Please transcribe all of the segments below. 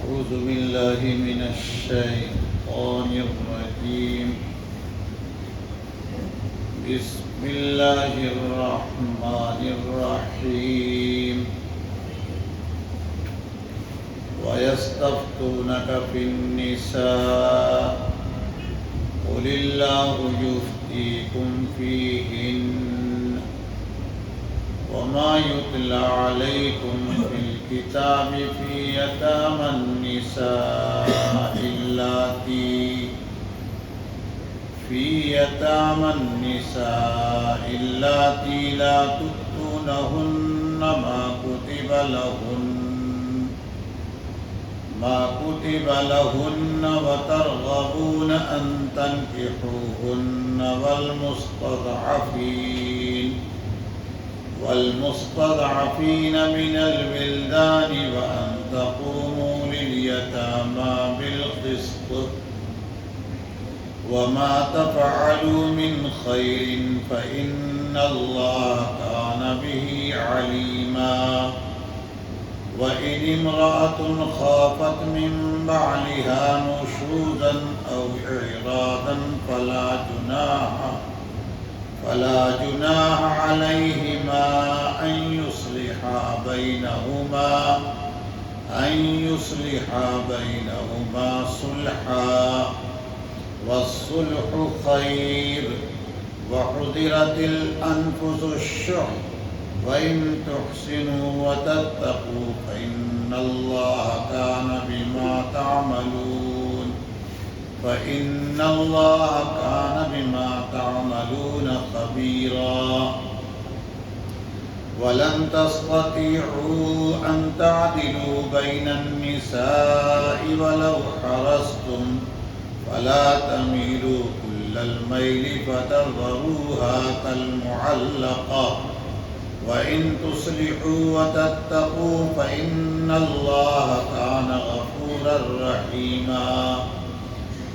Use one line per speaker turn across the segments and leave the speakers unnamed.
أعوذ بالله من الشيطان الرجيم. بسم الله الرحمن الرحيم. ويستفتونك في النساء قل الله يفتيكم فيهن وما يتلى عليكم في الكتاب في يتامى النساء اللاتي لا تؤتونهن ما كتب لهن وترغبون أن تنكحوهن والمستضعفين من الولدان وأن تقوموا لليتامى بالقسط وما تفعلوا من خير فإن الله كان به عليما. وإن امرأة خافت من بعلها نشوزا أو إعراضا فلا جناح عليهما أن يصلحا بينهما صلحا والصلح خير. وحضرت الأنفس الشح وإن تحسنوا وتتقوا فإن الله كان بما تعملون خبيرا. ولن تستطيعوا أن تعدلوا بين النساء ولو حرصتم فلا تميلوا كل الميل فتذروها كالمعلقة. وإن تصلحوا وتتقوا فإن الله كان غفورا رحيما.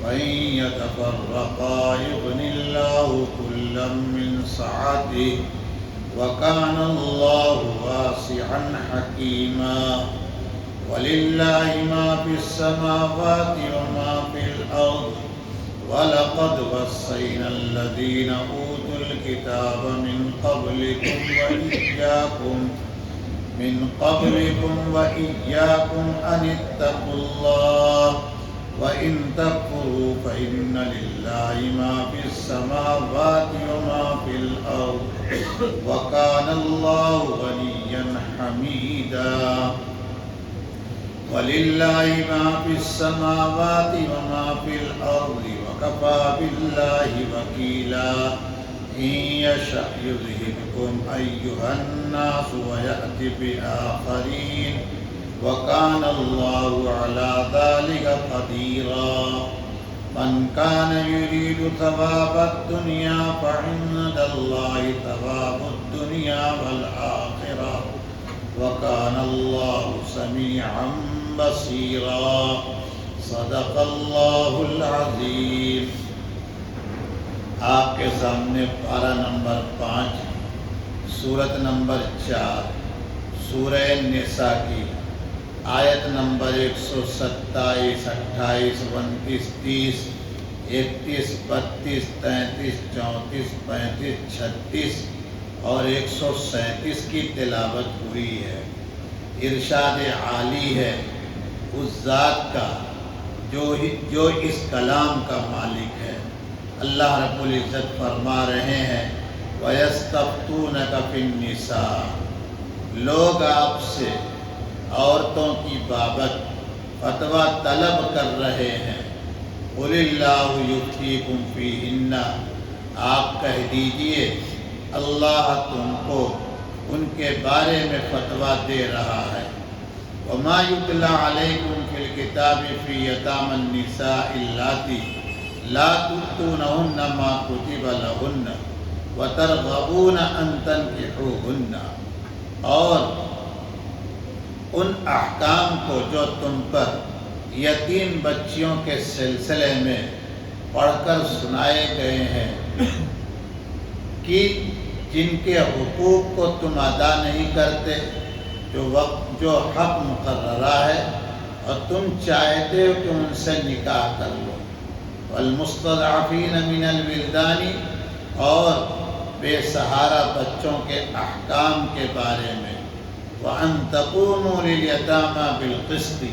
وإن يتفرقا يغن الله كلا من سعته وكان الله واسعا حكيما. ولله ما في السماوات وما في الأرض ولقد وصينا الذين أوتوا الكتاب من قبلكم وإياكم أن اتقوا الله. وإن تكفروا فإن لله ما في السماوات وما في الأرض وكان الله غنيا حميدا. ولله ما في السماوات وما في الأرض وكفى بالله وكيلا. إن يشأ يذهبكم أيها الناس ويأتي بآخرين وكان الله على ذلك قديرا. من كان يريد ثواب الدنيا فعند الله ثواب الدنيا والآخرة وكان الله سميعا بصيرا. صدق اللہ العظیم. آپ کے سامنے پارہ نمبر 5 سورت نمبر 4 سورہ نساء کی آیت نمبر 127 28 29 30 31 32 33 34 35 36 اور 137 کی تلاوت ہوئی ہے. ارشاد عالی ہے اس ذات کا جو اس کلام کا مالک ہے. اللہ رب العزت فرما رہے ہیں وَيَسْتَفْتُونَكَ فِي النِّسَاءِ. لوگ آپ سے عورتوں کی بابت فتویٰ طلب کر رہے ہیں. قُلِ اللَّهُ يُفْتِيكُمْ فِيهِنَّ. آپ کہہ دیجئے اللہ تم کو ان کے بارے میں فتویٰ دے رہا ہے. وَمَا يُتْلَى عَلَيْكُمْ فِي الْكِتَابِ فِي يَتَامَى النِّسَاءِ اللَّاتِي لَا تُؤْتُونَهُنَّ مَا كُتِبَ لَهُنَّ وَتَرْغَبُونَ أَن تَنكِحُوهُنَّ. اور ان احکام کو جو تم پر یتیم بچیوں کے سلسلے میں پڑھ کر سنائے گئے ہیں کہ جن کے حقوق کو تم ادا نہیں کرتے، جو حق مقررہ ہے اور تم چاہتے ہو کہ ان سے نکاح کر لو، والمستضعفین من الولدان، اور بے سہارا بچوں کے احکام کے بارے میں، وَأَن تَقُومُوا لِلْيَتَامَى بِالْقِسْطِ،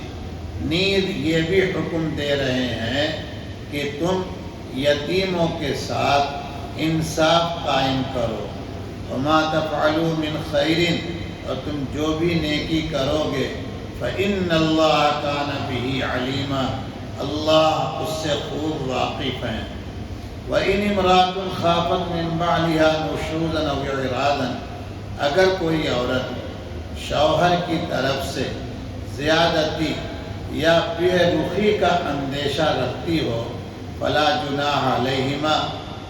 نیز یہ بھی حکم دے رہے ہیں کہ تم یتیموں کے ساتھ انصاف قائم کرو، وَمَا تَفْعَلُوا مِنْ خَيْرٍ، اور تم جو بھی نیکی کرو گے، فَإِنَّ اللَّهَ كَانَ بِهِ عَلِيمًا، اللہ اس سے خوب واقف ہیں۔ وَإِنِ امْرَأَةٌ خَافَتْ مِنْ بَعْلِهَا نُشُوزًا أَوْ إِعْرَاضًا، اگر کوئی عورت شوہر کی طرف سے زیادتی یا بے رخی کا اندیشہ رکھتی ہو، فَلَا جُنَاحَ عَلَيْهِمَا،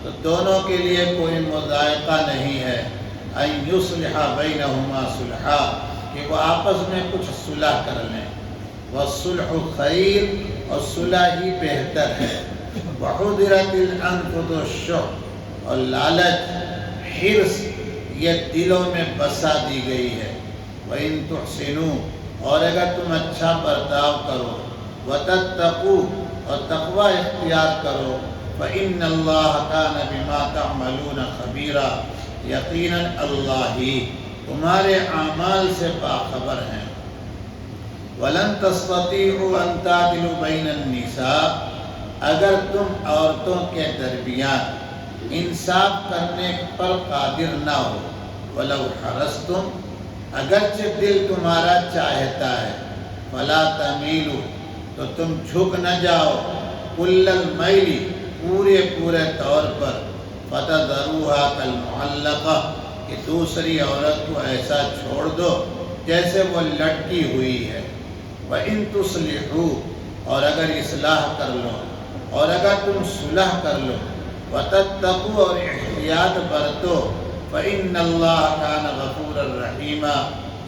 تو دونوں کے لیے کوئی مضائقہ نہیں ہے، أَن يُصْلِحَ بَيْنَهُمَا صُلْحًا، کہ وہ آپس میں کچھ صلح کر لیں، وَالصُّلْحُ خَيْرٌ، اور صلح ہی بہتر ہے، وَحُضِرَتِ الْأَنفُسُ الشُّحَّ، اور لالچ، حرص، یہ دلوں میں بسا دی گئی ہے، وَإِن تُحْسِنُوا، اور اگر تم اچھا برتاؤ کرو، وَتَتَّقُوا، اور تقوی اختیار کرو، فَإِنَّ اللَّهَ كَانَ بِمَا تَعْمَلُونَ خَبِيرًا، یقیناً اللہ ہی تمہارے اعمال سے باخبر ہیں۔ وَلَن تَسْتَطِيعُوا أَن تَعْدِلُوا بَيْنَ النِّسَاءِ، اگر تم عورتوں کے درمیان انصاف کرنے پر قادر نہ ہو، وَلَوْ حَرَصْتُمْ، اگرچہ دل تمہارا چاہتا ہے، فَلَا تَمِيلُوا، تو تم جھک نہ جاؤ، كُلَّ الْمَيْلِ، پورے طور پر، فَتَذَرُوهَا كَالْمُعَلَّقَةِ، کہ دوسری عورت کو ایسا چھوڑ دو جیسے وہ لٹکی ہوئی ہے، وَإِن تُصْلِحُوا، اور اگر اصلاح کر لو، اور اگر تم صلح کر لو، وَتَتَّقُوا، اور احتیاط برتو، فَإِنَّ اللَّهَ كَانَ غَفُورًا رَحِيمًا،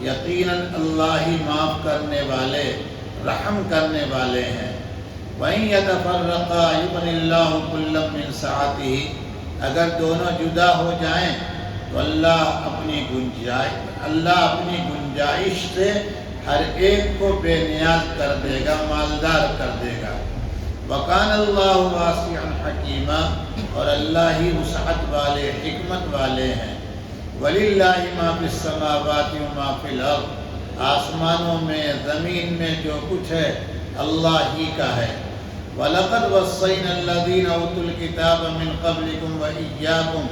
یقیناً اللہ ہی معاف کرنے والے، رحم کرنے والے ہیں۔ وَإِن يَتَفَرَّقَا يُغْنِ اللَّهُ كُلًّا مِّن سَعَتِهِ، اگر دونوں جدا ہو جائیں تو اللہ اپنی گنجائش سے ہر ایک کو بے نیاز کر دے گا، مالدار کر دے گا۔ وَكَانَ اللَّهُ وَاسِعًا حَكِيمًا، اور اللہ ہی وسعت والے، حکمت والے ہیں۔ وَلِلَّهِ مَا فِي السَّمَاوَاتِ وَمَا فِي الْأَرْضِ، آسمانوں میں زمین میں جو کچھ ہے اللہ ہی کا ہے۔ وَلَقَدْ وَصَّيْنَا الَّذِينَ أُوتُوا الْكِتَابَ مِنْ قَبْلِكُمْ وَإِيَّاكُمْ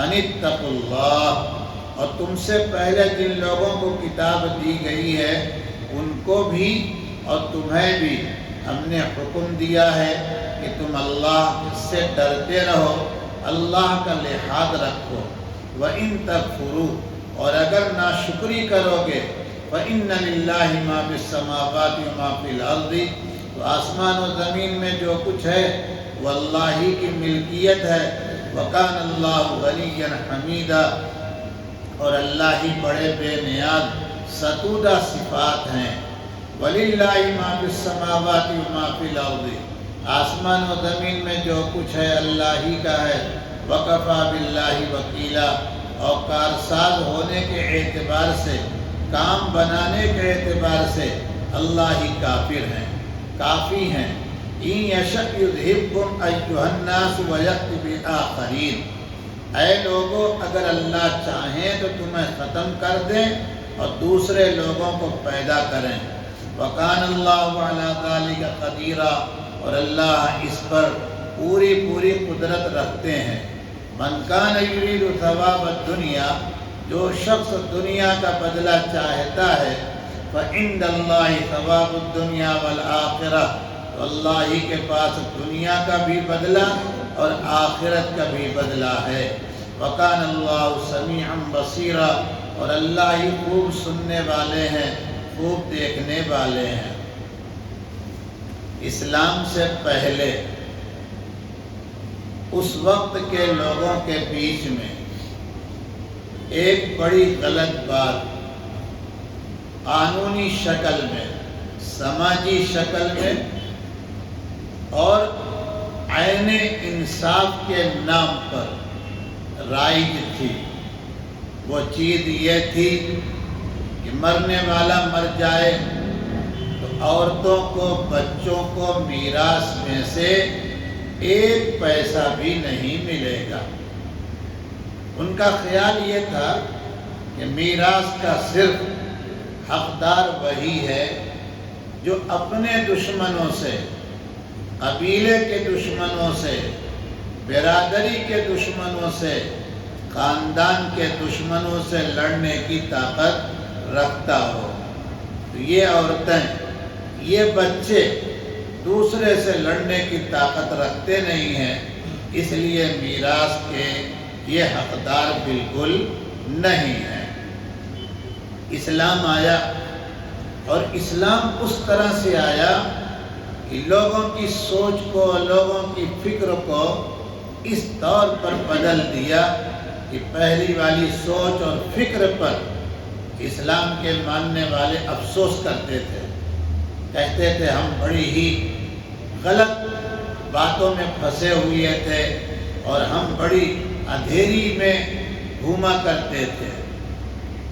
أَنِ اتَّقُوا اللَّهَ، اور تم سے پہلے جن لوگوں کو کتاب دی گئی ہے ان کو بھی اور تمہیں بھی ہم نے حکم دیا ہے کہ تم اللہ سے ڈرتے رہو، اللہ کا لحاظ رکھو۔ وَإِن تَكْفُرُوا، اور اگر ناشکری کرو گے، فَإِنَّ لِلَّهِ مَا فِي السَّمَاوَاتِ وَمَا فِي الْأَرْضِ، تو آسمان و زمین میں جو کچھ ہے وہ اللہ ہی کی ملکیت ہے۔ وَكَانَ اللَّهُ غَنِيًّا حَمِيدًا، اور اللہ ہی بڑے بے نیاز ستودہ صفات ہیں۔ وَلِلَّهِ مَا فِي السَّمَاوَاتِ وَمَا فِي الْأَرْضِ، آسمان و زمین میں جو کچھ ہے اللہ ہی کا ہے۔ وَكَفَى بِاللَّهِ وَكِيلًا، اور کارساز ہونے کے اعتبار سے، کام بنانے کے اعتبار سے اللہ ہی کافی ہیں۔ إِن يَشَأْ يُذْهِبْكُمْ أَيُّهَا النَّاسُ وَيَأْتِ بِآخَرِينَ، اے لوگو اگر اللہ چاہیں تو تمہیں ختم کر دیں اور دوسرے لوگوں کو پیدا کریں۔ وَكَانَ اللَّهُ عَلَى ذَلِكَ قَدِيرًا، اور اللہ اس پر پوری قدرت رکھتے ہیں۔ مَنْ كَانَ يُرِيدُ ثَوَابَ الدُّنْيَا، جو شخص دنیا کا بدلہ چاہتا ہے، فَعِنْدَ اللَّهِ ثَوَابُ الدُّنْيَا وَالْآخِرَةِ، تو اللہ ہی کے پاس دنیا کا بھی بدلہ اور آخرت کا بھی بدلہ ہے۔ وَكَانَ اللَّهُ سَمِيعًا بَصِيرًا، اور اللہ ہی خوب سننے والے ہیں، خوب دیکھنے والے ہیں۔ اسلام سے پہلے اس وقت کے لوگوں کے بیچ میں ایک بڑی غلط بات قانونی شکل میں، سماجی شکل میں اور عین انصاف کے نام پر رائج تھی۔ وہ چیز یہ تھی کہ مرنے والا مر جائے تو عورتوں کو بچوں کو میراث میں سے ایک پیسہ بھی نہیں ملے گا۔ ان کا خیال یہ تھا کہ میراث کا صرف حقدار وہی ہے جو اپنے دشمنوں سے، قبیلے کے دشمنوں سے، برادری کے دشمنوں سے، خاندان کے دشمنوں سے لڑنے کی طاقت رکھتا ہو۔ تو یہ عورتیں، یہ بچے دوسرے سے لڑنے کی طاقت رکھتے نہیں ہیں، اس لیے میراث کے یہ حقدار بالکل نہیں ہیں۔ اسلام آیا اور اسلام اس طرح سے آیا کہ لوگوں کی سوچ کو، لوگوں کی فکر کو اس طور پر بدل دیا کہ پہلی والی سوچ اور فکر پر اسلام کے ماننے والے افسوس کرتے تھے، کہتے تھے ہم بڑی ہی غلط باتوں میں پھنسے ہوئے تھے اور ہم بڑی اندھیری میں گھوما کرتے تھے۔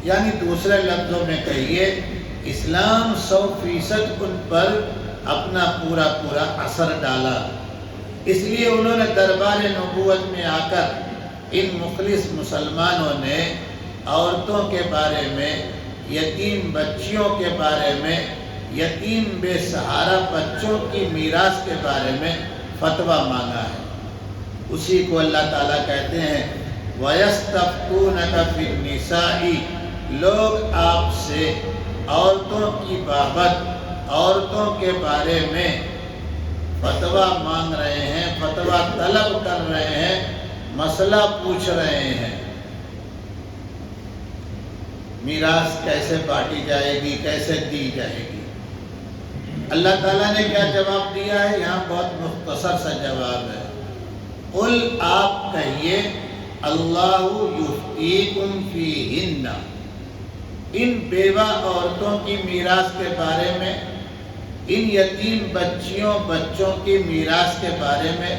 یعنی دوسرے لفظوں میں کہیے، اسلام 100% ان پر اپنا پورا اثر ڈالا، اس لیے انہوں نے دربار نبوت میں آ کر ان مخلص مسلمانوں نے عورتوں کے بارے میں، یتیم بچیوں کے بارے میں، یتیم بے سہارا بچوں کی میراث کے بارے میں فتویٰ مانگا ہے۔ اسی کو اللہ تعالیٰ کہتے ہیں وَيَسْتَفْتُونَكَ فِي النِّسَاءِ، لوگ آپ سے عورتوں کی بابت، عورتوں کے بارے میں فتویٰ مانگ رہے ہیں، فتویٰ طلب کر رہے ہیں، مسئلہ پوچھ رہے ہیں، میراث کیسے بانٹی جائے گی، کیسے دی جائے گی۔ اللہ تعالیٰ نے کیا جواب دیا ہے؟ یہاں بہت مختصر سا جواب ہے۔ قل، آپ کہیے، اللہ یفتیکم فیہن، ان بیوہ عورتوں کی میراث کے بارے میں، ان یتیم بچیوں بچوں کی میراث کے بارے میں،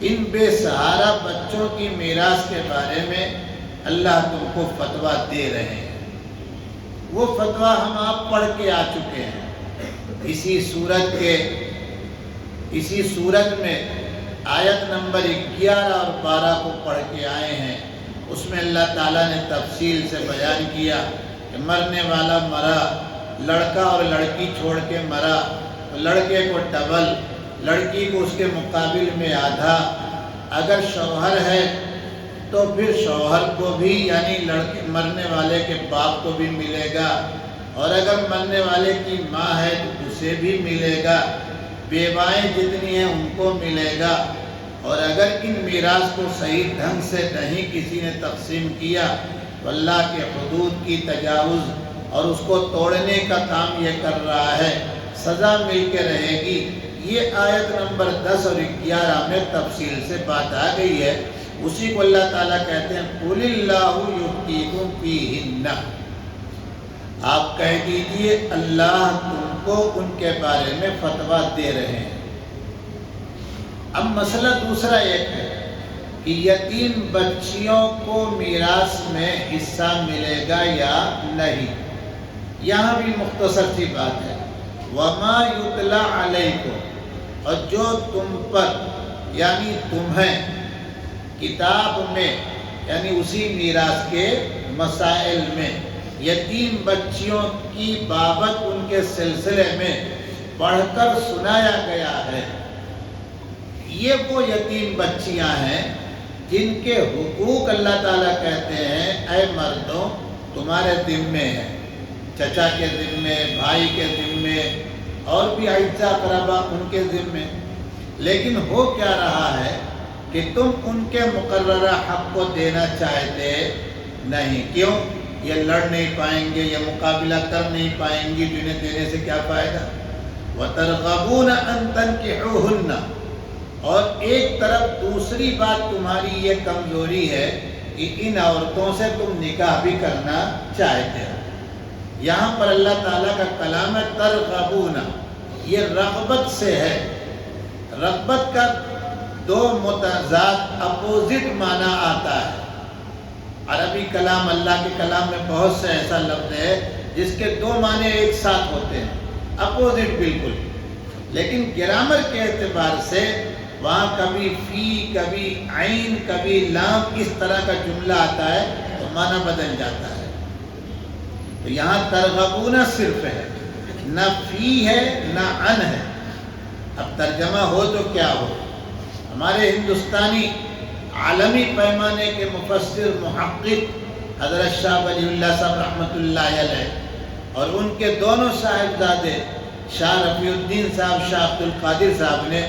ان بے سہارا بچوں کی میراث کے بارے میں اللہ تم کو فتویٰ دے رہے ہیں۔ وہ فتویٰ ہم آپ پڑھ کے آ چکے ہیں اسی صورت میں آیت نمبر 11 اور 12 کو پڑھ کے آئے ہیں۔ اس میں اللہ تعالیٰ نے تفصیل سے بیان کیا کہ مرنے والا مرا، لڑکا اور لڑکی چھوڑ کے مرا، لڑکے کو ڈبل، لڑکی کو اس کے مقابل میں آدھا، اگر شوہر ہے تو پھر شوہر کو بھی، یعنی مرنے والے کے باپ کو بھی ملے گا، اور اگر مرنے والے کی ماں ہے تو اسے بھی ملے گا، بیوائیں جتنی ہیں ان کو ملے گا، اور اگر ان میراث کو صحیح ڈھنگ سے نہیں کسی نے تقسیم کیا تو اللہ کے حدود کی تجاوز اور اس کو توڑنے کا کام یہ کر رہا ہے، سزا مل کے رہے گی۔ یہ آیت نمبر 10 اور 11 میں تفصیل سے بات آ گئی ہے۔ اسی کو اللہ تعالیٰ کہتے ہیں قُلِ اللَّهُ يُفْتِيكُمْ فِيهِنَّ، آپ کہہ دیجئے اللہ تم کو ان کے بارے میں فتویٰ دے رہے ہیں۔ اب مسئلہ دوسرا ایک ہے کہ یتیم بچیوں کو میراث میں حصہ ملے گا یا نہیں۔ یہاں بھی مختصر سی بات ہے، وَمَا يُتْلَى عَلَيْكُمْ، اور جو تم پر، یعنی تمہیں کتاب میں، یعنی اسی میراث کے مسائل میں، یتیم بچیوں کی بابت ان کے سلسلے میں پڑھ کر سنایا گیا ہے۔ یہ وہ یتیم بچیاں ہیں جن کے حقوق اللہ تعالیٰ کہتے ہیں اے مردوں تمہارے ذمے ہیں، چچا کے ذمے، بھائی کے ذمے، اور بھی اعزاء اقربا ان کے ذمے، لیکن ہو کیا رہا ہے کہ تم ان کے مقررہ حق کو دینا چاہتے نہیں۔ کیوں؟ یہ لڑ نہیں پائیں گے، یہ مقابلہ کر نہیں پائیں گی، جنہیں دینے سے کیا فائدہ۔ وَتَرْغَبُونَ أَن تَنْكِحُوهُنَّ، اور ایک طرف دوسری بات تمہاری یہ کمزوری ہے کہ ان عورتوں سے تم نکاح بھی کرنا چاہتے ہو۔ یہاں پر اللہ تعالیٰ کا کلام ہے ترغبون، یہ رغبت سے ہے۔ رغبت کا دو متضاد اپوزٹ معنی آتا ہے۔ عربی کلام، اللہ کے کلام میں بہت سے ایسا لفظ ہے جس کے دو معنی ایک ساتھ ہوتے ہیں۔ اپوزٹ بالکل. لیکن گرامر کے اعتبار سے وہاں کبھی فی، کبھی عین، کبھی لام اس طرح کا جملہ آتا ہے تو معنی بدل جاتا ہے. تو یہاں ترغبون صرف ہے، نہ فی ہے نہ عن ہے. اب ترجمہ ہو تو کیا ہو. ہمارے ہندوستانی عالمی پیمانے کے مفسر محقق حضرت شاہ ولی اللہ صاحب رحمۃ اللہ علیہ اور ان کے دونوں صاحبزادے شاہ رفیع الدین صاحب، شاہ عبد القادر صاحب نے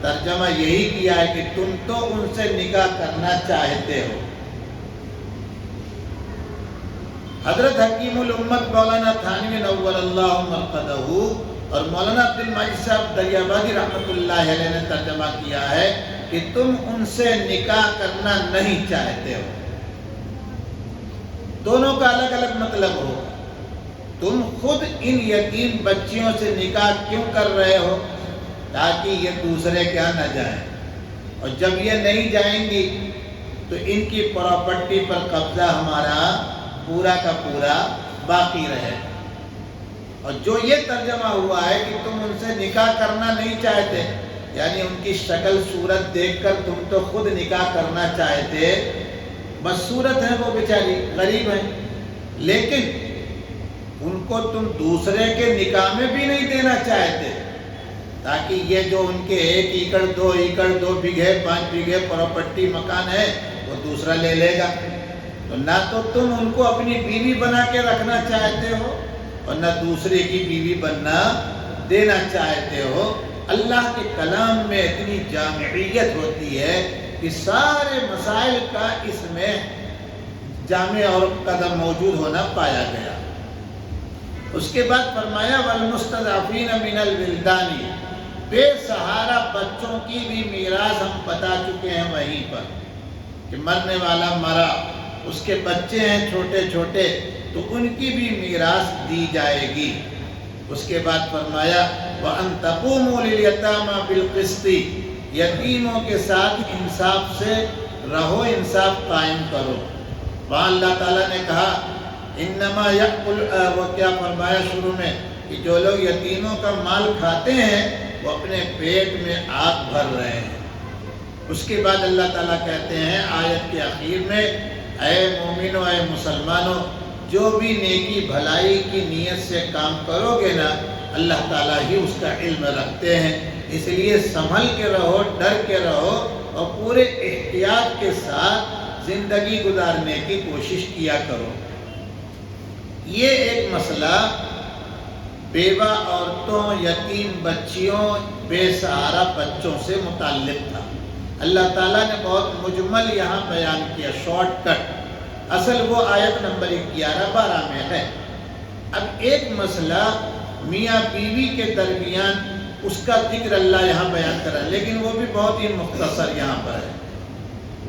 ترجمہ یہی کیا ہے کہ تم تو ان سے نکاح کرنا چاہتے ہو. حضرت حکیم الامت مولانا تھانوی نور اللہ مرقدہ اور مولانا عبد المجید صاحب دریابادی رحمۃ اللہ علیہ نے ترجمہ کیا ہے کہ تم ان سے نکاح کرنا نہیں چاہتے ہو. دونوں کا الگ الگ مطلب ہوگا. تم خود ان یتیم بچیوں سے نکاح کیوں کر رہے ہو؟ تاکہ یہ دوسرے کے یہاں نہ جائیں، اور جب یہ نہیں جائیں گی تو ان کی پراپرٹی پر قبضہ ہمارا پورا کا پورا باقی رہے. اور جو یہ ترجمہ ہوا ہے کہ تم ان سے نکاح کرنا نہیں چاہتے، یعنی ان کی شکل صورت دیکھ کر تم تو خود نکاح کرنا چاہتے، بس صورت ہے وہ بیچاری غریب ہیں، لیکن ان کو تم دوسرے کے نکاح میں بھی نہیں دینا چاہتے، تاکہ یہ جو ان کے 1 ایکڑ 2 ایکڑ 2 بیگھے 5 بیگھے پراپرٹی مکان ہے وہ دوسرا لے لے گا. تو نہ تو تم ان کو اپنی بیوی بنا کے رکھنا چاہتے ہو اور نہ دوسرے کی بیوی بننا دینا چاہتے ہو. اللہ کے کلام میں اتنی جامعیت ہوتی ہے کہ سارے مسائل کا اس میں جامع اور قدم موجود ہونا پایا گیا. اس کے بعد فرمایا والمستضعفین من الولدان، بے سہارا بچوں کی بھی میراث ہم بتا چکے ہیں وہیں پر کہ مرنے والا مرا، اس کے بچے ہیں چھوٹے چھوٹے تو ان کی بھی میراث دی جائے گی. اس کے بعد فرمایا وَأَن تَقُومُوا لِلْيَتَامَى بِالْقِسْطِ، یتیموں کے ساتھ انصاف سے رہو، انصاف قائم کرو. وہاں اللہ تعالیٰ نے کہا انما یأکل، وہ کیا فرمایا شروع میں کہ جو لوگ یتیموں کا مال کھاتے ہیں وہ اپنے پیٹ میں آگ بھر رہے ہیں. اس کے بعد اللہ تعالیٰ کہتے ہیں آیت کے اخیر میں اے مومنو، اے مسلمانوں، جو بھی نیکی بھلائی کی نیت سے کام کرو گے نا اللہ تعالیٰ ہی اس کا علم رکھتے ہیں. اس لیے سنبھل کے رہو، ڈر کے رہو اور پورے احتیاط کے ساتھ زندگی گزارنے کی کوشش کیا کرو. یہ ایک مسئلہ بیوہ عورتوں، یتیم بچیوں، بے سہارا بچوں سے متعلق تھا. اللہ تعالیٰ نے بہت مجمل یہاں بیان کیا، شارٹ کٹ. اصل وہ آیت نمبر 11-12 میں ہے. اب ایک مسئلہ میاں بیوی کے درمیان اس کا ذکر اللہ یہاں بیان کرا، لیکن وہ بھی بہت ہی مختصر یہاں پر ہے.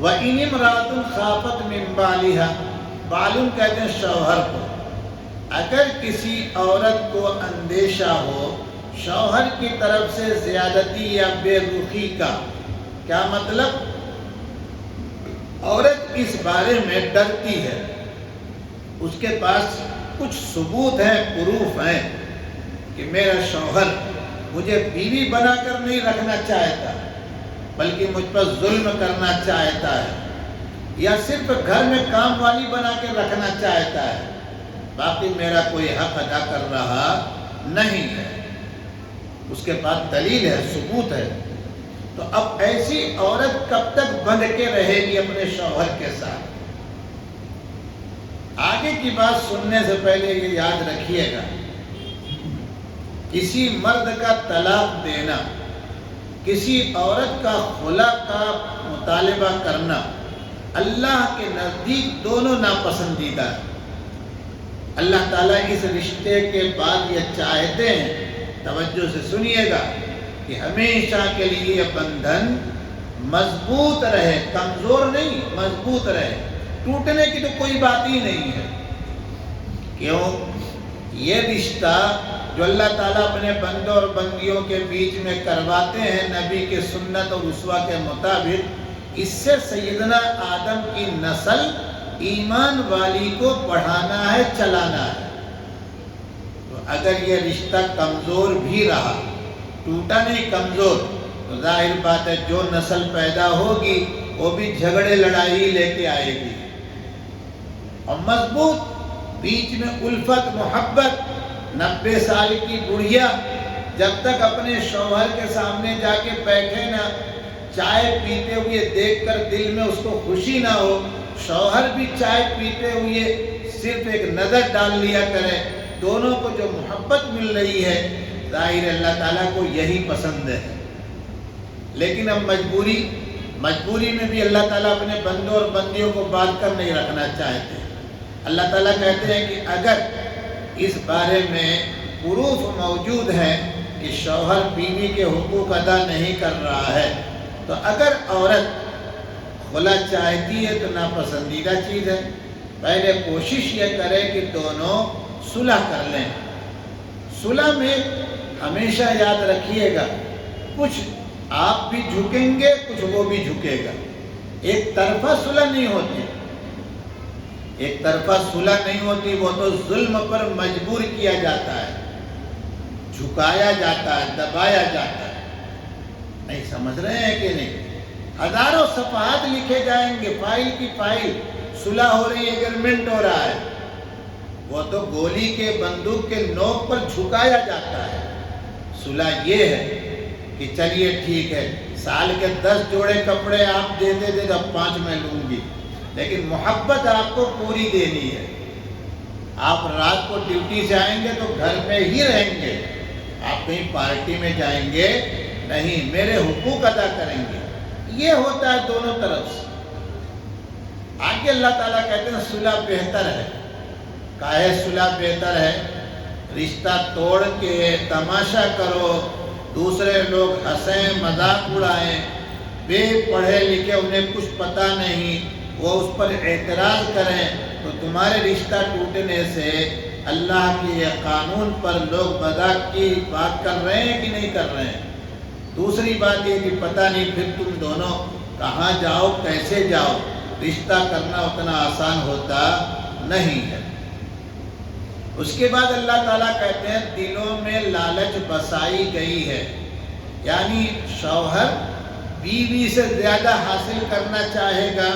وَإِنِ امْرَأَةٌ خَافَتْ مِنْ بَعْلِهَا، بعلن کہتے ہیں شوہر کو. اگر کسی عورت کو اندیشہ ہو شوہر کی طرف سے زیادتی یا بے رخی کا، کیا مطلب؟ عورت اس بارے میں ڈرتی ہے، اس کے پاس کچھ ثبوت ہیں، پروف ہیں کہ میرا شوہر مجھے بیوی بنا کر نہیں رکھنا چاہتا بلکہ مجھ پر ظلم کرنا چاہتا ہے، یا صرف گھر میں کام والی بنا کے رکھنا چاہتا ہے، باقی میرا کوئی حق ادا کر رہا نہیں ہے. اس کے پاس دلیل ہے، ثبوت ہے. تو اب ایسی عورت کب تک بندھ کے رہے گی اپنے شوہر کے ساتھ؟ آگے کی بات سننے سے پہلے یہ یاد رکھیے گا، کسی مرد کا طلاق دینا، کسی عورت کا خلا کا مطالبہ کرنا اللہ کے نزدیک دونوں ناپسندیدہ ہے. اللہ تعالیٰ اس رشتے کے بعد یہ چاہتے ہیں، توجہ سے سنیے گا، کہ ہمیشہ کے لیے یہ بندھن مضبوط رہے، کمزور نہیں، مضبوط رہے. ٹوٹنے کی تو کوئی بات ہی نہیں ہے. کیوں؟ یہ رشتہ جو اللہ تعالیٰ اپنے بندوں اور بندیوں کے بیچ میں کرواتے ہیں نبی کے سنت اور اسوہ کے مطابق، اس سے سیدنا آدم کی نسل ایمان والی کو بڑھانا ہے، چلانا ہے. تو اگر یہ رشتہ کمزور بھی رہا، ٹوٹا نہیں کمزور، تو ظاہر بات ہے جو نسل پیدا ہوگی وہ بھی جھگڑے لڑائی لے کے آئے گی، اور مضبوط بیچ میں الفت محبت۔ 90 سال کی بڑھیا جب تک اپنے شوہر کے سامنے جا کے بیٹھے نا، چائے پیتے ہوئے دیکھ کر دل میں اس کو خوشی نہ ہو، شوہر بھی چائے پیتے ہوئے صرف ایک نظر ڈال لیا کرے، دونوں کو جو محبت مل رہی ہے، ظاہر اللہ تعالیٰ کو یہی پسند ہے۔ لیکن اب مجبوری میں بھی اللہ تعالیٰ اپنے بندوں اور بندیوں کو باندھ کر نہیں رکھنا چاہتے۔ اللہ تعالیٰ کہتے ہیں کہ اگر اس بارے میں پروف موجود ہے کہ شوہر بیوی کے حقوق ادا نہیں کر رہا ہے، تو اگر عورت خلا چاہتی ہے تو ناپسندیدہ چیز ہے، پہلے کوشش یہ کرے کہ دونوں صلح کر لیں۔ صلح میں ہمیشہ یاد رکھیے گا، کچھ آپ بھی جھکیں گے، کچھ وہ بھی جھکے گا، ایک طرفہ صلح نہیں ہوتی، ایک طرفہ صلح نہیں ہوتی، وہ تو ظلم پر مجبور کیا جاتا ہے، جھکایا جاتا ہے، دبایا جاتا ہے۔ نہیں سمجھ رہے ہیں کہ نہیں؟ ہزاروں صفحات لکھے جائیں گے، فائل کی فائل، صلح ہو رہی ہے، ایگریمنٹ ہو رہا ہے، وہ تو گولی کے بندوق کے نوک پر جھکایا جاتا ہے۔ صلح یہ ہے کہ چلیے ٹھیک ہے، سال کے 10 جوڑے کپڑے آپ دیتے تھے تو اب 5 میں لوں گی، لیکن محبت آپ کو پوری دینی ہے۔ آپ رات کو ڈیوٹی سے آئیں گے تو گھر میں ہی رہیں گے، آپ کہیں پارٹی میں جائیں گے نہیں، میرے حقوق ادا کریں گے۔ یہ ہوتا ہے دونوں طرف سے۔ آگے اللہ تعالیٰ کہتے ہیں صلح بہتر ہے۔ کاہے صلح بہتر ہے؟ رشتہ توڑ کے تماشا کرو، دوسرے لوگ ہنسیں، مذاق اڑائیں، بے پڑھے لکھے انہیں کچھ پتہ نہیں، وہ اس پر اعتراض کریں، تو تمہارے رشتہ ٹوٹنے سے اللہ کے یہ قانون پر لوگ مذاق کی بات کر رہے ہیں کہ نہیں کر رہے ہیں۔ دوسری بات یہ کہ پتہ نہیں پھر تم دونوں کہاں جاؤ، کیسے جاؤ، رشتہ کرنا اتنا آسان ہوتا نہیں ہے۔ اس کے بعد اللہ تعالیٰ کہتے ہیں دلوں میں لالچ بسائی گئی ہے، یعنی شوہر بیوی سے زیادہ حاصل کرنا چاہے گا،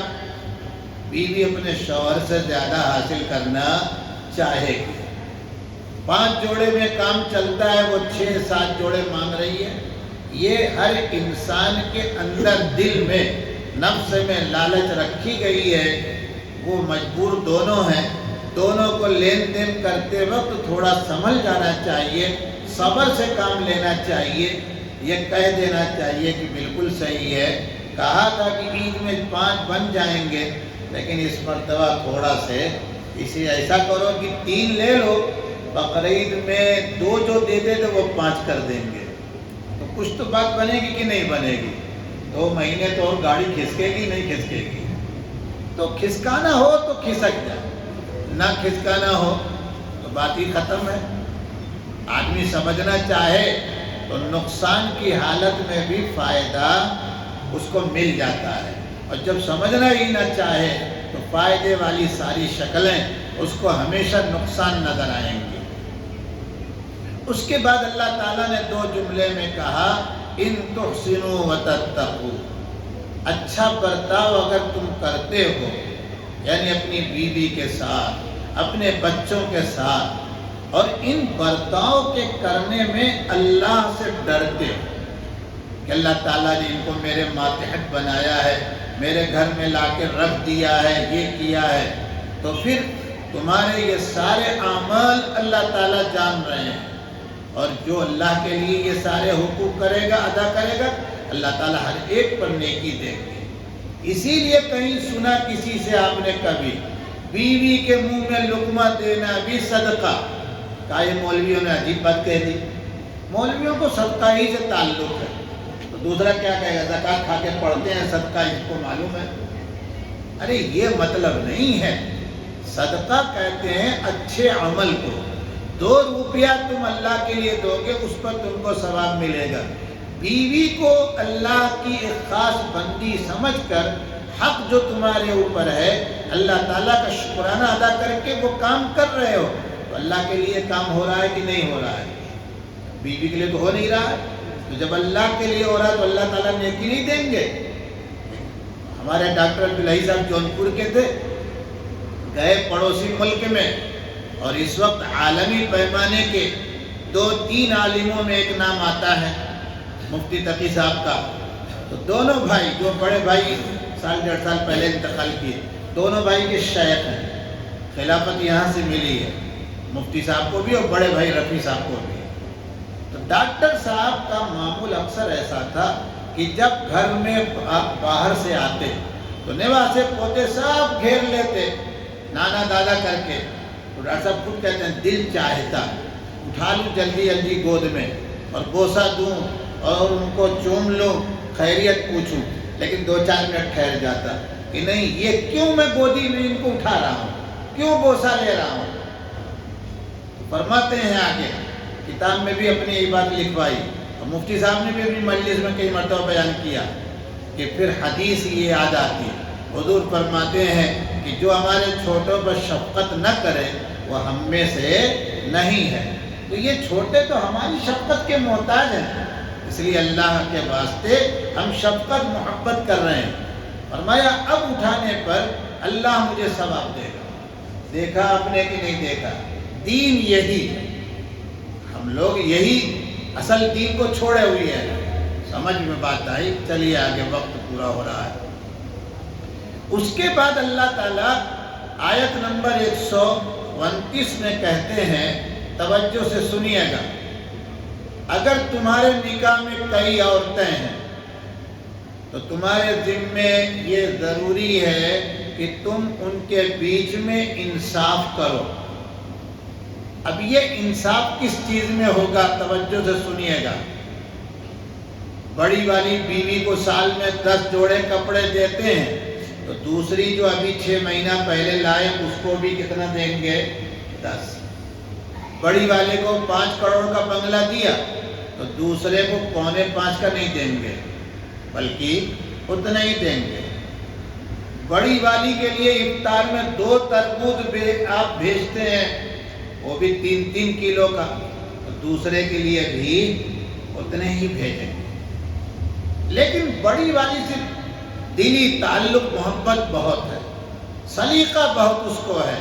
بیوی اپنے شوہر سے زیادہ حاصل کرنا چاہے گی۔ 5 جوڑے میں کام چلتا ہے، وہ 6-7 جوڑے مانگ رہی ہے۔ یہ ہر انسان کے اندر دل میں نفس میں لالچ رکھی گئی ہے، وہ مجبور دونوں ہیں، دونوں کو لین دین کرتے وقت تھوڑا سنبھل جانا چاہیے، صبر سے کام لینا چاہیے، یہ کہہ دینا چاہیے کہ بالکل صحیح ہے، کہا تھا کہ عید میں 5 بن جائیں گے، لیکن اس مرتبہ تھوڑا سے اسے ایسا کرو کہ 3 لے لو، بقرعید میں 2 جو دیتے تھے وہ 5 کر دیں گے، تو کچھ تو بات بنے گی کہ نہیں بنے گی؟ 2 مہینے تو اور گاڑی کھسکے گی نہیں کھسکے گی؟ تو کھسکانا ہو تو کھسک جائے، نہ کھسکانا ہو تو بات ہی ختم ہے۔ آدمی سمجھنا چاہے تو نقصان کی حالت میں بھی فائدہ اس کو مل جاتا ہے، اور جب سمجھنا ہی نہ چاہے تو فائدے والی ساری شکلیں اس کو ہمیشہ نقصان نظر آئیں گی۔ اس کے بعد اللہ تعالیٰ نے 2 جملے میں کہا ان تحسنوا وتتقوا، اچھا برتاؤ اگر تم کرتے ہو، یعنی اپنی بیوی کے ساتھ، اپنے بچوں کے ساتھ، اور ان برتاؤ کے کرنے میں اللہ سے ڈرتے ہو کہ اللہ تعالیٰ نے ان کو میرے ماتحت بنایا ہے، میرے گھر میں لا کے رکھ دیا ہے، یہ کیا ہے، تو پھر تمہارے یہ سارے اعمال اللہ تعالیٰ جان رہے ہیں، اور جو اللہ کے لیے یہ سارے حقوق کرے گا، ادا کرے گا، اللہ تعالیٰ ہر ایک پر نیکی دے گی۔ اسی لیے کہیں سنا کسی سے آپ نے کبھی بیوی کے منہ میں لقمہ دینا بھی صدقہ، کہا یہ مولویوں نے عجیب بات کہہ دی، مولویوں کو صدقہ ہی سے تعلق ہے، تو دوسرا کیا کہے گا زکوٰۃ کھا کے پڑھتے ہیں صدقہ اس کو معلوم ہے؟ ارے یہ مطلب نہیں ہے، صدقہ کہتے ہیں اچھے عمل کو، 2 روپیہ تم اللہ کے لیے دو گے اس پر تم کو ثواب ملے گا۔ بیوی کو اللہ کی ایک خاص بندی سمجھ کر حق جو تمہارے اوپر ہے اللہ تعالیٰ کا شکرانہ ادا کر کے وہ کام کر رہے ہو، تو اللہ کے لیے کام ہو رہا ہے کہ نہیں ہو رہا ہے؟ بیوی کے لیے تو ہو نہیں رہا ہے، تو جب اللہ کے لیے ہو رہا ہے تو اللہ تعالیٰ نیکی نہیں دیں گے؟ ہمارے ڈاکٹر عبدالحی صاحب جونپور کے تھے، گئے پڑوسی ملک میں، اور اس وقت عالمی پیمانے کے 2-3 عالموں میں ایک نام آتا ہے مفتی تقی صاحب کا۔ تو دونوں بھائی، جو بڑے بھائی 1.5 سال پہلے انتقال کیے، دونوں بھائی کے شیخ ہیں، خلافت یہاں سے ملی ہے، مفتی صاحب کو بھی اور بڑے بھائی رفیع صاحب کو بھی۔ تو ڈاکٹر صاحب کا معمول اکثر ایسا تھا کہ جب گھر میں باہر سے آتے تو نواسے پوتے سب گھیر لیتے، نانا دادا کر کے۔ تو ڈاکٹر صاحب خود کہتے ہیں دل چاہتا اٹھا لوں جلدی جلدی گود میں اور بوسہ دوں اور ان کو چوم لوں، خیریت پوچھوں، لیکن 2-4 منٹ ٹھہر جاتا کہ نہیں، یہ کیوں میں گودی میں ان کو اٹھا رہا ہوں، کیوں بوسہ لے رہا ہوں؟ فرماتے ہیں آگے، کتاب میں بھی اپنی یہ بات لکھوائی، اور مفتی صاحب نے بھی اپنی مجلس میں کئی مرتبہ بیان کیا کہ پھر حدیث یہ یاد آتی، حضور فرماتے ہیں کہ جو ہمارے چھوٹوں پر شفقت نہ کرے وہ ہم میں سے نہیں ہے۔ تو یہ چھوٹے تو ہماری شفقت کے محتاج ہیں، اس لیے اللہ کے واسطے ہم شفقت محبت کر رہے ہیں۔ فرمایا اب اٹھانے پر اللہ مجھے ثواب دے گا۔ دیکھا آپ نے کہ نہیں دیکھا؟ دین یہی ہے، ہم لوگ یہی اصل دین کو چھوڑے ہوئی ہے۔ سمجھ میں بات آئی؟ چلیے آگے، وقت پورا ہو رہا ہے۔ اس کے بعد اللہ تعالیٰ آیت نمبر 129 میں کہتے ہیں، توجہ سے سنیے گا، اگر تمہارے نکاح میں کئی عورتیں ہیں تو تمہارے ذمے یہ ضروری ہے کہ تم ان کے بیچ میں انصاف کرو۔ اب یہ انصاف کس چیز میں ہوگا؟ توجہ سے سنیے گا۔ بڑی والی بیوی کو سال میں 10 جوڑے کپڑے دیتے ہیں تو دوسری جو ابھی 6 مہینہ پہلے لائے اس کو بھی کتنا دیں گے؟ 10۔ بڑی والے کو 5 کروڑ کا بنگلہ دیا تو دوسرے کو 4.25 کا نہیں دیں گے بلکہ اتنا ہی دیں گے۔ بڑی والی کے لیے افطار میں 2 تربوز آپ بھیجتے ہیں، وہ بھی 3-3 کلو کا، تو دوسرے کے لیے بھی اتنے ہی بھیجیں گے۔ لیکن بڑی والی سے دلی تعلق محبت بہت ہے، سلیقہ بہت اس کو ہے۔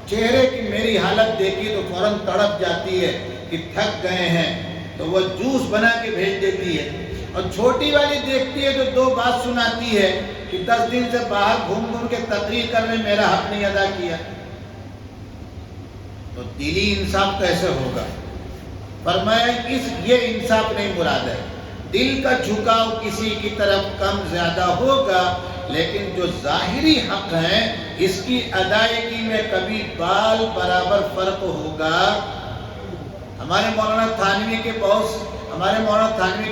چہرے کی میری حالت دیکھی تو فوراً تڑپ جاتی ہے کہ تھک گئے ہیں تو وہ جوس بنا کے بھیج دیتی ہے، اور چھوٹی والی دیکھتی ہے تو 2 بات سناتی ہے کہ 10 دن سے باہر گھوم گھوم کے تقریر کرنے میرا حق نہیں ادا کیا۔ تو دلی انصاف کیسے ہوگا؟ فرمایا یہ انصاف نہیں مراد ہے، دل کا جھکاؤ کسی کی طرف کم زیادہ ہوگا، لیکن جو ظاہری حق ہیں اس کی ادائیگی میں کبھی بال برابر فرق ہوگا۔ ہمارے مولانا تھانوی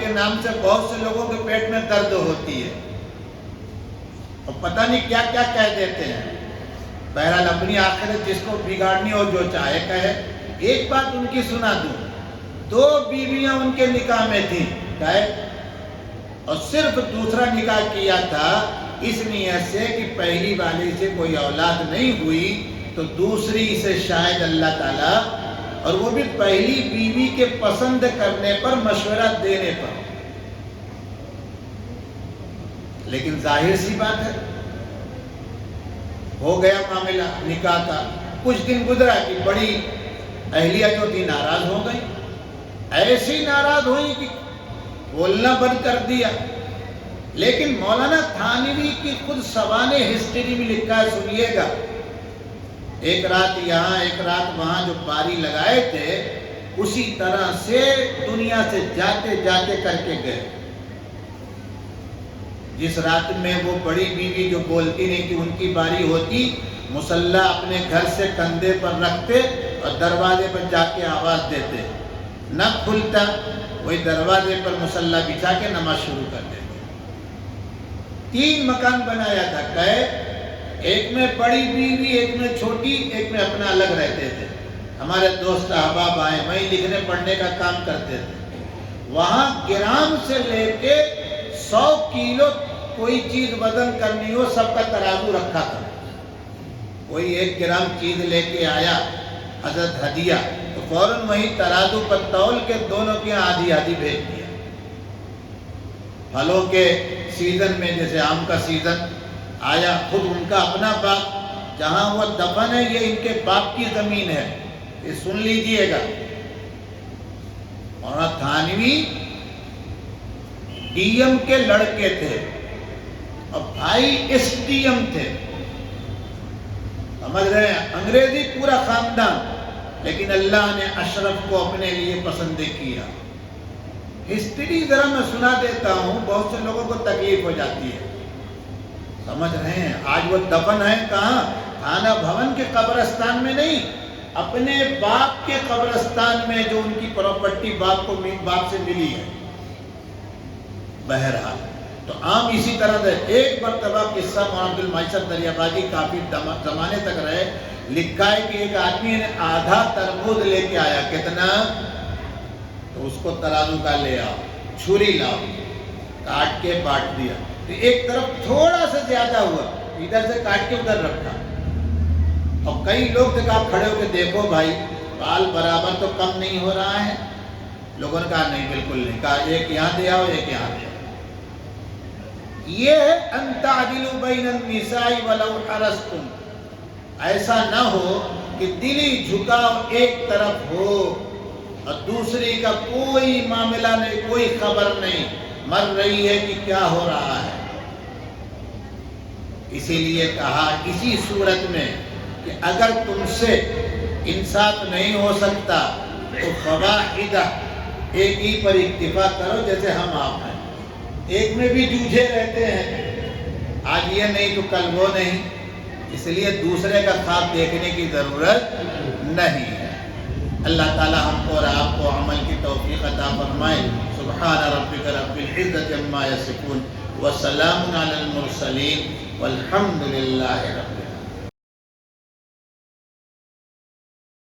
کے نام سے بہت سے لوگوں کے پیٹ میں درد ہوتی ہے اور پتہ نہیں کیا کیا کہہ دیتے ہیں۔ بہرحال اپنی آخرت جس کو بگاڑنی ہو جو چاہے کہے۔ ایک بات ان کی سنا دوں، 2 بیویاں ان کے نکاح میں تھیں، اور صرف دوسرا نکاح کیا تھا اس نیت سے کہ پہلی والی سے کوئی اولاد نہیں ہوئی تو دوسری سے شاید اللہ تعالیٰ، اور وہ بھی پہلی بیوی کے پسند کرنے پر، مشورہ دینے پر۔ لیکن ظاہر سی بات ہے، ہو گیا معاملہ نکاح کا، کچھ دن گزرا کہ بڑی اہلیہ جو تھی ناراض ہو گئی، ایسی ناراض ہوئی کہ بولنا بند کر دیا۔ لیکن مولانا تھانوی کی خود سوانح ہسٹری میں لکھا ہے، سنیے گا، ایک رات یہاں ایک رات وہاں جو باری لگائے تھے اسی طرح سے دنیا سے جاتے جاتے کر کے گئے۔ جس رات میں وہ بڑی بیوی جو بولتی نہیں تھی ان کی باری ہوتی، مصلی اپنے گھر سے کندھے پر رکھتے اور دروازے پر جا کے آواز دیتے، نہ کھلتا، وہی دروازے پر مصلی بچھا کے نماز شروع کر دیتے۔ 3 مکان بنایا تھا، کہے ایک میں بڑی بیوی، ایک میں چھوٹی، ایک میں اپنا الگ رہتے تھے۔ ہمارے دوست احباب آئے، وہیں لکھنے پڑھنے کا کام کرتے تھے۔ وہاں گرام سے لے کے 100 کیلو کوئی چیز وزن کرنی ہو، سب کا ترازو رکھا تھا۔ کوئی 1 گرام چیز لے کے آیا حضرت ہدیہ، تو فوراً وہی ترازو پر تول کے دونوں کی آدھی آدھی بھیج دیا۔ پھلوں کے سیزن میں جیسے آم کا سیزن آیا، خود ان کا اپنا باغ، جہاں وہ دفن ہے یہ ان کے باپ کی زمین ہے، یہ سن لیجئے گا۔ مولانا تھانوی ڈی ایم کے لڑکے تھے اور بھائی ایس ڈی ایم تھے، سمجھ رہے ہیں، انگریزی پورا خاندان، لیکن اللہ نے اشرف کو اپنے لیے پسند کیا۔ ہسٹری ذرا میں سنا دیتا ہوں، بہت سے لوگوں کو تکلیف ہو جاتی ہے، سمجھ رہے ہیں۔ آج وہ دفن ہے کہاں؟ تھانہ بھون کے قبرستان میں نہیں، اپنے باپ کے قبرستان میں، جو ان کی پراپرٹی باپ سے ملی ہے۔ بہرحال تو عام اسی طرح سے ایک مرتبہ قصہ مولانا عبدالمعیشت دریابادی کافی زمانے تک رہے، لکھا ہے کہ ایک آدمی نے آدھا تربوز لے کے آیا، کتنا؟ تو اس کو ترازو کا لے آؤ، چھری لاؤ، کاٹ کے بانٹ دیا، تو ایک طرف تھوڑا سا زیادہ ہوا، ادھر سے کاٹ کے ادھر رکھا، اور کئی لوگ تھے کہا کھڑے ہو کے دیکھو بھائی بال برابر تو کم نہیں ہو رہا ہے؟ لوگوں نے کہا نہیں، بالکل نہیں، کہا ایک یہاں دے آؤ، ایک یہاں دے آؤ۔ یہ ہے ان تعدلوا بین النساء ولو حرصتم، ایسا نہ ہو کہ دلی جھکاؤ ایک طرف ہو اور دوسری کا کوئی معاملہ نہیں، کوئی خبر نہیں، مر رہی ہے کہ کیا ہو رہا ہے۔ اسی لیے کہا اسی صورت میں کہ اگر تم سے انصاف نہیں ہو سکتا تو فواحدہ، ایک ہی پر اکتفا کرو، جیسے ہم آپ ہیں، ایک میں بھی جوجھے رہتے ہیں، آج یہ نہیں تو کل وہ نہیں، اس لیے دوسرے کا خواب دیکھنے کی ضرورت نہیں ہے۔ اللہ تعالی ہم کو اور آپ کو عمل کی توفیق عطا فرمائے۔ سبحان ربک رب العزت عما یصفون وسلام علی المرسلین والحمد للہ رب